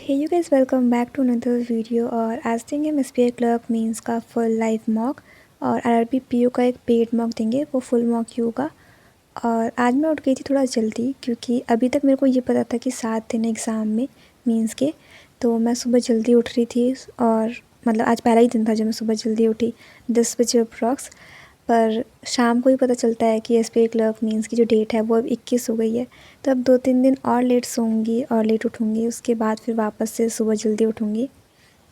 Hey you guys, welcome back to another video. और आज देंगे हम एसबीआई क्लर्क मींस का फुल लाइव मॉक और आरआरबी पीओ का एक पेड मॉक देंगे, वो फुल मॉक ही होगा। और आज मैं उठ गई थी थोड़ा जल्दी क्योंकि अभी तक मेरे को ये पता था कि 7 दिन एग्ज़ाम में मींस के, तो मैं सुबह जल्दी उठ रही थी। और मतलब आज पहला ही दिन था जब मैं सुबह जल्दी उठी 10 बजे अप्रॉक्स। पर शाम को ही पता चलता है कि एसबीआई क्लर्क मींस की जो डेट है वो अब 21 हो गई है। तो अब 2-3 दिन और लेट सोऊंगी और लेट उठूँगी, उसके बाद फिर वापस से सुबह जल्दी उठूँगी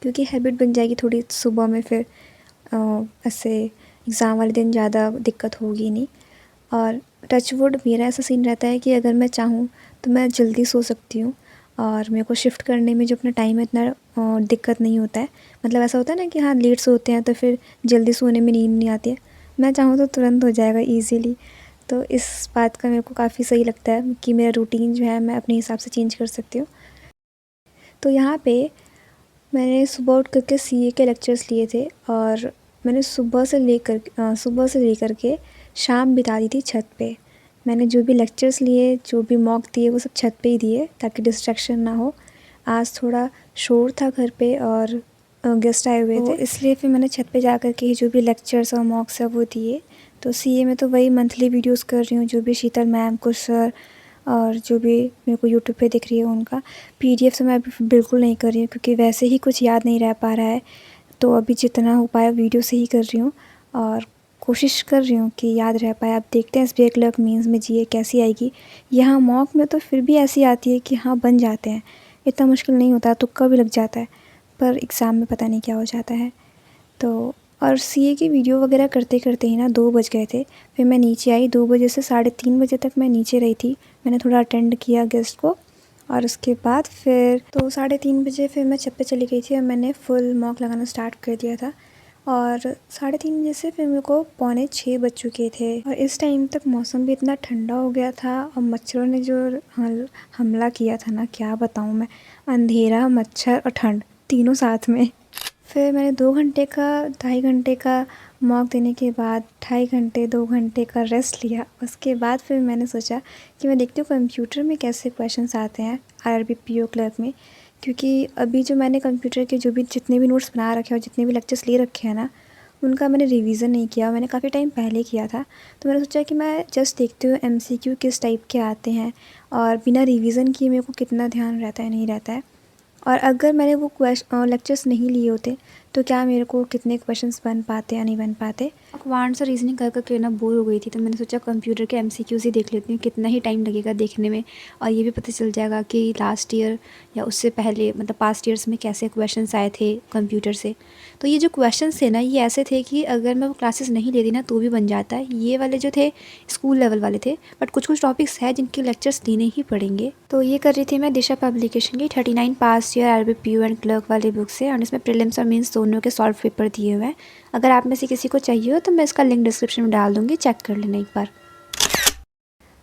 क्योंकि हैबिट बन जाएगी थोड़ी सुबह में। फिर ऐसे एग्ज़ाम वाले दिन ज़्यादा दिक्कत होगी नहीं। और टचवुड मेरा ऐसा सीन रहता है कि अगर मैं चाहूँ तो मैं जल्दी सो सकती हूँ और मेरे को शिफ्ट करने में जो अपना टाइम है इतना दिक्कत नहीं होता है। मतलब ऐसा होता है ना कि हाँ लेट सोते हैं तो फिर जल्दी सोने में नींद नहीं आती है, मैं चाहूँ तो तुरंत हो जाएगा ईज़िली। तो इस बात का मेरे को काफ़ी सही लगता है कि मेरा रूटीन जो है मैं अपने हिसाब से चेंज कर सकती हूँ। तो यहाँ पे मैंने सुबह उठ करके सीए के लेक्चर्स लिए थे और मैंने सुबह से लेकर के शाम बिता दी थी छत पे। मैंने जो भी लेक्चर्स लिए, जो भी मॉक दिए, वो सब छत पे ही दिए ताकि डिस्ट्रैक्शन ना हो। आज थोड़ा शोर था घर पे और गेस्ट आए हुए थे, इसलिए फिर मैंने छत पे जा कर के जो भी लेक्चर्स और मॉक्स है वो दिए। तो सीए में तो वही मंथली वीडियोस कर रही हूँ, जो भी शीतल मैम कुछ सर और जो भी मेरे को यूट्यूब पे दिख रही है उनका। पीडीएफ से मैं अभी बिल्कुल नहीं कर रही हूँ क्योंकि वैसे ही कुछ याद नहीं रह पा रहा है, तो अभी जितना हो पाया वीडियो से ही कर रही हूँ और कोशिश कर रही हूँ कि याद रह पाए। अब देखते हैं एसबीआई क्लर्क मींस में जीए कैसी आएगी। यहाँ मॉक में तो फिर भी ऐसी आती है कि हाँ बन जाते हैं, इतना मुश्किल नहीं होता, तुक्का भी लग जाता है, पर एग्ज़ाम में पता नहीं क्या हो जाता है। तो और सीए की वीडियो वगैरह करते करते ही ना 2 बज गए थे। फिर मैं नीचे आई, 2 बजे से 3:30 बजे तक मैं नीचे रही थी। मैंने थोड़ा अटेंड किया गेस्ट को और उसके बाद फिर तो 3:30 बजे फिर मैं छत पे चली गई थी और मैंने फुल मॉक लगाना स्टार्ट कर दिया था। और 3:30 बजे से फिर मेरे को 5:45 बज चुके थे और इस टाइम तक मौसम भी इतना ठंडा हो गया था और मच्छरों ने जो हमला किया था ना, क्या बताऊँ मैं। अंधेरा, मच्छर और ठंड तीनों साथ में। फिर मैंने 2 घंटे का 2.5 घंटे का मॉक देने के बाद 2.5 घंटे 2 घंटे का रेस्ट लिया। उसके बाद फिर मैंने सोचा कि मैं देखती हूँ कंप्यूटर में कैसे क्वेश्चंस आते हैं आरआरबी पीओ क्लर्क में, क्योंकि अभी जो मैंने कंप्यूटर के जो भी जितने भी नोट्स बना रखे हैं और जितने भी लेक्चर्स ले रखे हैं ना, उनका मैंने रिवीजन नहीं किया। मैंने काफ़ी टाइम पहले किया था, तो मैंने सोचा कि मैं जस्ट देखती हूँ एमसीक्यू किस टाइप के आते हैं और बिना रिवीजन किए मेरे को कितना ध्यान रहता है नहीं रहता है। और अगर मैंने वो लेक्चर्स नहीं लिए होते तो क्या मेरे को कितने क्वेश्चंस बन पाते या नहीं बन पाते। क्वांट्स और रीजनिंग कर करके ना बोर हो गई थी, तो मैंने सोचा कंप्यूटर के एमसीक्यूज ही देख लेती हूँ, कितना ही टाइम लगेगा देखने में और ये भी पता चल जाएगा कि लास्ट ईयर या उससे पहले मतलब पास्ट ईयर्स में कैसे क्वेश्चंस आए थे कंप्यूटर से। तो ये जो क्वेश्चंस थे ना, ये ऐसे थे कि अगर मैं वो क्लासेस नहीं लेती ना तो भी बन जाता है। ये वाले जो थे स्कूल लेवल वाले थे, बट कुछ कुछ टॉपिक्स हैं जिनके लेक्चर्स लेने ही पड़ेंगे। तो ये कर रही थी मैं दिशा पब्लिकेशन की 39 past year RB PO and clerk वाली बुक से, और इसमें प्रीलिम्स और मेंस दोनों के सॉल्व पेपर दिए हुए हैं। अगर आप में से किसी को चाहिए हो तो मैं इसका लिंक डिस्क्रिप्शन में डाल दूँगी, चेक कर लेना एक बार।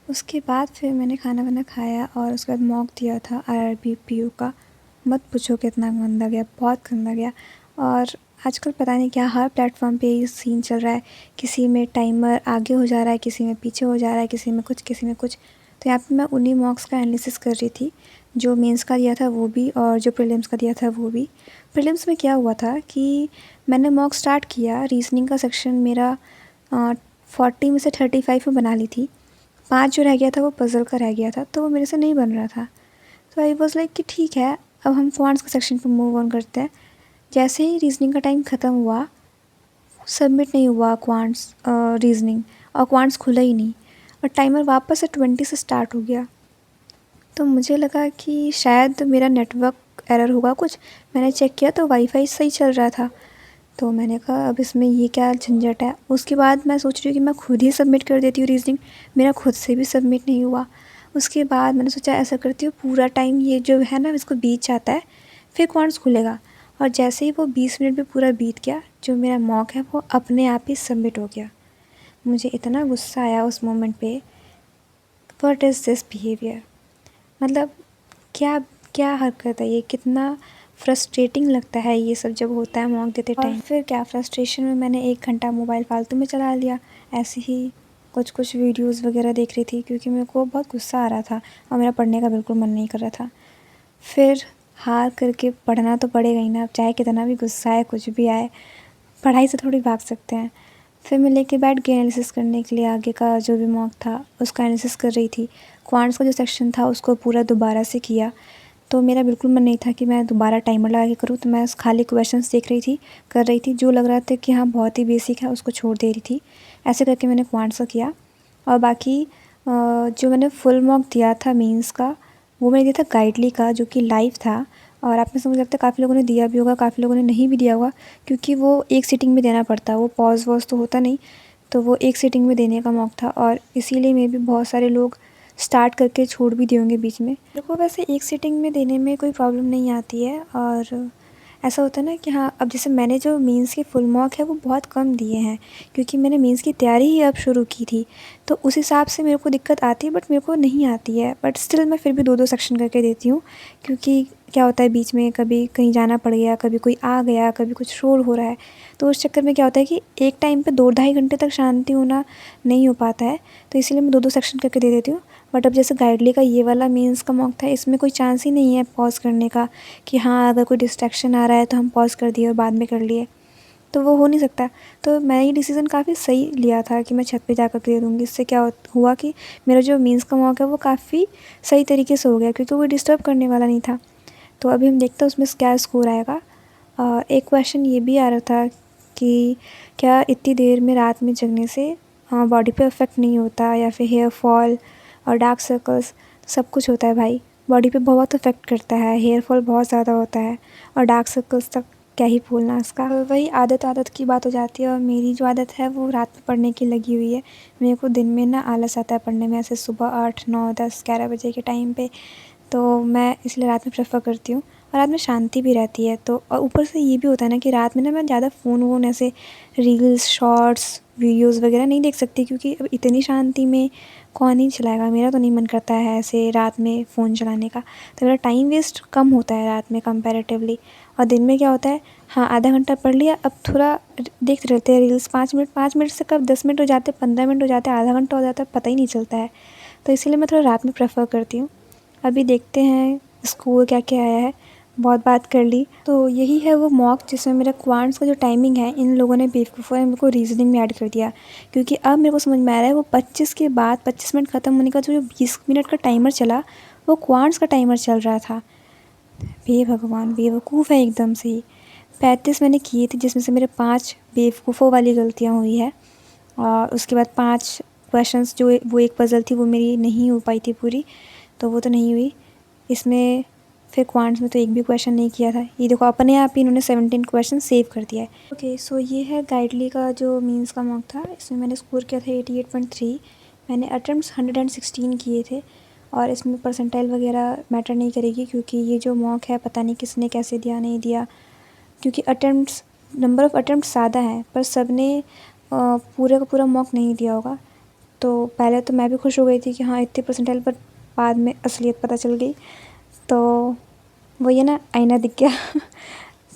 उसके बाद फिर मैंने खाना वाना खाया और उसके बाद मॉक दिया था आरआरबी पीओ का। मत पूछो कितना गंदा गया, बहुत गंदा गया। और आजकल पता नहीं क्या हर प्लेटफॉर्म पे ये सीन चल रहा है, किसी में टाइमर आगे हो जा रहा है, किसी में पीछे हो जा रहा है, किसी में कुछ किसी में कुछ। तो यहाँ पे मैं उन्हीं मॉक्स का एनालिसिस कर रही थी, जो मेंस का दिया था वो भी और जो प्रीलिम्स का दिया था वो भी। प्रीलिम्स में क्या हुआ था कि मैंने मॉक स्टार्ट किया, रीजनिंग का सेक्शन मेरा 40 में से 35 में बना ली थी। 5 जो रह गया था वो पज़ल का रह गया था, तो वो मेरे से नहीं बन रहा था। तो आई वाज़ लाइक कि ठीक है, अब हम क्वांट्स के सेक्शन पर मूव ऑन करते हैं। जैसे ही रीजनिंग का टाइम ख़त्म हुआ, सबमिट नहीं हुआ क्वांट्स रीजनिंग, और क्वांट्स खुला ही नहीं और टाइमर वापस से 20 से स्टार्ट हो गया। तो मुझे लगा कि शायद मेरा नेटवर्क एरर होगा कुछ। मैंने चेक किया तो वाईफाई सही चल रहा था, तो मैंने कहा अब इसमें ये क्या झंझट है। उसके बाद मैं सोच रही हूँ कि मैं खुद ही सबमिट कर देती हूँ रीजनिंग, मेरा खुद से भी सबमिट नहीं हुआ। उसके बाद मैंने सोचा ऐसा करती हूँ, पूरा टाइम ये जो है ना इसको बीत जाता है, फिर क्वांट्स खुलेगा। और जैसे ही वो 20 मिनट भी पूरा बीत गया, जो मेरा मॉक है वो अपने आप ही सबमिट हो गया। मुझे इतना गुस्सा आया उस मोमेंट पे, व्हाट इज़ दिस बिहेवियर। मतलब क्या क्या हरकत है ये, कितना फ्रस्ट्रेटिंग लगता है ये सब जब होता है मॉक देते टाइम। और फिर क्या फ्रस्ट्रेशन में मैंने 1 घंटा मोबाइल फालतू में चला लिया, ऐसे ही कुछ वीडियोस वगैरह देख रही थी क्योंकि मेरे को बहुत गुस्सा आ रहा था और मेरा पढ़ने का बिल्कुल मन नहीं कर रहा था। फिर हार करके पढ़ना तो पड़ेगा ही ना, अब चाहे कितना भी गुस्सा आए, कुछ भी आए, पढ़ाई से थोड़ी भाग सकते हैं। फिर मैं लेके बैठ गई एनालिसिस करने के लिए, आगे का जो भी मॉक था उसका एनालिसिस कर रही थी। क्वांट्स का जो सेक्शन था उसको पूरा दोबारा से किया, तो मेरा बिल्कुल मन नहीं था कि मैं दोबारा टाइमर लगा के करूँ, तो मैं खाली क्वेश्चंस देख रही थी, कर रही थी। जो लग रहा था कि हाँ बहुत ही बेसिक है उसको छोड़ दे रही थी। ऐसे करके मैंने क्वांट्स का किया। और बाकी जो मैंने फुल मॉक दिया था मेंस का, वो मैंने दिया था गाइडली का, जो कि लाइव था। और आप में से मुझे लगता है काफ़ी लोगों ने दिया भी होगा, काफ़ी लोगों ने नहीं भी दिया होगा, क्योंकि वो एक सीटिंग में देना पड़ता है, वो पॉज वॉज तो होता नहीं, तो वो एक सीटिंग में देने का मौक था। और इसीलिए मे भी बहुत सारे लोग स्टार्ट करके छोड़ भी दिए होंगे बीच में। मेरे को वैसे एक सीटिंग में देने में कोई प्रॉब्लम नहीं आती है। और ऐसा होता है ना कि हाँ, अब जैसे मैंने जो मेंस के फुल मॉक है वो बहुत कम दिए हैं, क्योंकि मैंने मेंस की तैयारी ही अब शुरू की थी, तो उस हिसाब से मेरे को दिक्कत आती है, बट मेरे को नहीं आती है। बट स्टिल मैं फिर भी 2-2 सेक्शन करके देती हूँ, क्योंकि क्या होता है बीच में कभी कहीं जाना पड़ गया, कभी कोई आ गया, कभी कुछ शोर हो रहा है, तो उस चक्कर में क्या होता है कि एक टाइम पे 2-2.5 घंटे तक शांति होना नहीं हो पाता है, तो इसीलिए मैं 2-2 सेक्शन करके दे देती हूँ। बट अब जैसे गाइडली का ये वाला मेंस का मॉक था, इसमें कोई चांस ही नहीं है पॉज़ करने का, कि हाँ अगर कोई डिस्ट्रैक्शन आ रहा है तो हम पॉज़ कर दिए और बाद में कर लिए, तो वो हो नहीं सकता। तो मैं ये डिसीज़न काफ़ी सही लिया था कि मैं छत पे जाकर दे दूँगी। इससे क्या हुआ कि मेरा जो मेंस का मॉक है वो काफ़ी सही तरीके से हो गया, क्योंकि वो डिस्टर्ब करने वाला नहीं था। तो अभी हम देखते हैं उसमें क्या स्कोर आएगा। एक क्वेश्चन ये भी आ रहा था कि क्या इतनी देर में रात में जगने से बॉडी पे इफ़ेक्ट नहीं होता, या फिर हेयर फॉल और डार्क सर्कल्स, सब कुछ होता है भाई। बॉडी पे बहुत इफ़ेक्ट करता है, हेयर फॉल बहुत ज़्यादा होता है, और डार्क सर्कल्स तक क्या ही बोलना इसका। वही आदत की बात हो जाती है, और मेरी जो आदत है वो रात में पढ़ने की लगी हुई है। मेरे को दिन में ना आलस आता है पढ़ने में, ऐसे सुबह 8, 9, 10, 11 बजे के टाइम पे, तो मैं इसलिए रात में प्रेफर करती हूँ। और रात में शांति भी रहती है, तो और ऊपर से ये भी होता है ना कि रात में ना मैं ज़्यादा फ़ोन वोन ऐसे रील्स, शॉर्ट्स, वीडियोस वगैरह नहीं देख सकती, क्योंकि अब इतनी शांति में कौन ही चलाएगा। मेरा तो नहीं मन करता है ऐसे रात में फ़ोन चलाने का, तो मेरा टाइम वेस्ट कम होता है रात में कंपैरेटिवली। और दिन में क्या होता है, हाँ आधा घंटा पढ़ लिया, अब थोड़ा देखते रहते हैं रील्स, 5 मिनट से कब 10 मिनट हो जाते हैं, 15 मिनट हो जाते हैं, आधा घंटा हो जाता है, पता ही नहीं चलता है। तो इसीलिए मैं थोड़ा रात में प्रेफर करती हूँ। अभी देखते हैं स्कोर क्या क्या आया है। बहुत बात कर ली, तो यही है वो मॉक जिसमें मेरा क्वांट्स का जो टाइमिंग है, इन लोगों ने बेवकूफ़ों ने मेरे को रीजनिंग में ऐड कर दिया, क्योंकि अब मेरे को समझ में आ रहा है वो 25 के बाद 25 मिनट ख़त्म होने का जो 20 मिनट का टाइमर चला, वो क्वांट्स का टाइमर चल रहा था। हे भगवान, बेवकूफ़ है एकदम से ही। 35 मैंने किए थे, जिसमें से मेरे 5 बेवकूफ़ों वाली गलतियाँ हुई है, और उसके बाद 5 क्वेश्चंस जो वो एक पज़ल थी वो मेरी नहीं हो पाई थी पूरी, तो वो तो नहीं हुई। इसमें फिर क्वांट्स में तो एक भी क्वेश्चन नहीं किया था। ये देखो अपने आप ही इन्होंने 17 क्वेश्चन सेव कर दिया है। ओके, सो ये है गाइडली का जो मीन्स का मॉक था। इसमें मैंने स्कोर किया था 88.3। मैंने अटेम्प्ट्स 116 किए थे, और इसमें परसेंटाइल वगैरह मैटर नहीं करेगी, क्योंकि ये जो मॉक है पता नहीं किसने कैसे दिया नहीं दिया, क्योंकि अटेम्प्ट्स, नंबर ऑफ़ अटेम्प्ट ज़्यादा हैं, पर सब ने पूरा का पूरा मॉक नहीं दिया होगा। तो पहले तो मैं भी खुश हो गई थी कि हाँ इतने परसेंटाइल, पर बाद में असलियत पता चल गई। तो वो ये ना आईना दिख गया।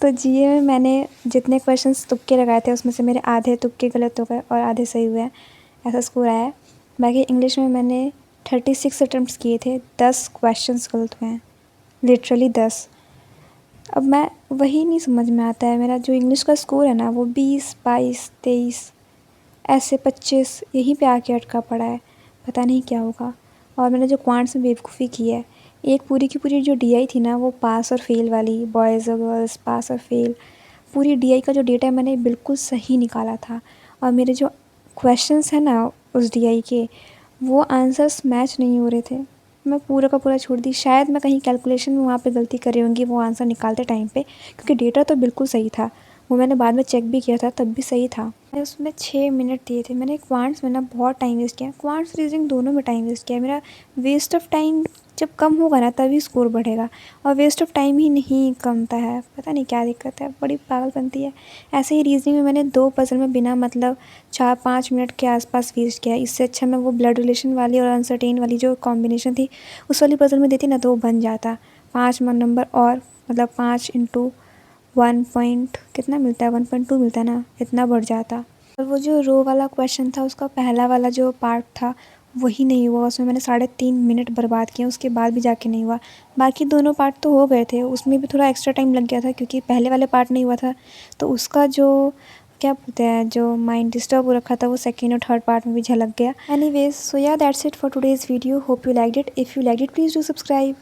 तो जीए में मैंने जितने क्वेश्चंस तुक्के लगाए थे उसमें से मेरे आधे तुक्के गलत हो गए और आधे सही हुए हैं, ऐसा स्कोर आया है। बाकी इंग्लिश में मैंने 36 अटेम्प्ट्स किए थे, 10 क्वेश्चंस गलत हुए हैं, लिटरली 10। अब मैं वही नहीं समझ में आता है, मेरा जो इंग्लिश का स्कोर है ना वो 20, 22, 23, ऐसे 25 यहीं पे आके अटका पड़ा है, पता नहीं क्या होगा। और मैंने जो क्वांट्स में बेवकूफ़ी की है, एक पूरी की पूरी जो डीआई थी ना, वो पास और फेल वाली, बॉयज़ और गर्ल्स, पास और फेल, पूरी डीआई का जो डेटा है मैंने बिल्कुल सही निकाला था। और मेरे जो क्वेश्चंस हैं ना उस डीआई के, वो आंसर्स मैच नहीं हो रहे थे। मैं पूरा का पूरा छोड़ दी। शायद मैं कहीं कैलकुलेशन में वहाँ पे गलती कर रही होंगी वो आंसर निकालते टाइम पे, क्योंकि डेटा तो बिल्कुल सही था। वो मैंने बाद में चेक भी किया था, तब भी सही था। मैंने उसमें 6 मिनट दिए थे। मैंने क्वांट्स में ना बहुत टाइम वेस्ट किया, क्वांट्स रीजनिंग दोनों में टाइम वेस्ट किया। मेरा वेस्ट ऑफ टाइम जब कम होगा ना तभी स्कोर बढ़ेगा, और वेस्ट ऑफ टाइम ही नहीं कमता है। पता नहीं क्या दिक्कत है, बड़ी पागलपंती है। ऐसे ही रीजनिंग में मैंने 2 पज़ल में बिना मतलब 4-5 मिनट के आसपास वेस्ट किया। इससे अच्छा मैं वो ब्लड रिलेशन वाली और अनसर्टेन वाली जो कॉम्बिनेशन थी उस वाली पज़ल में देती ना, तो वो बन जाता 5 नंबर, और मतलब 5 इंटू 1 पॉइंट कितना मिलता है, 1.2 मिलता है ना, इतना बढ़ जाता। और वो जो रो वाला क्वेश्चन था उसका पहला वाला जो पार्ट था वही नहीं हुआ, उसमें मैंने 3.5 मिनट बर्बाद किए, उसके बाद भी जाके नहीं हुआ। बाकी दोनों पार्ट तो हो गए थे, उसमें भी थोड़ा एक्स्ट्रा टाइम लग गया था क्योंकि पहले वाले पार्ट नहीं हुआ था, तो उसका जो क्या बोलते हैं, जो माइंड डिस्टर्ब हो रखा था वो सेकेंड और थर्ड पार्ट में भी झलक गया। एनीवेज, सो या that's it for today's video. Hope you liked it. If you liked it please do subscribe.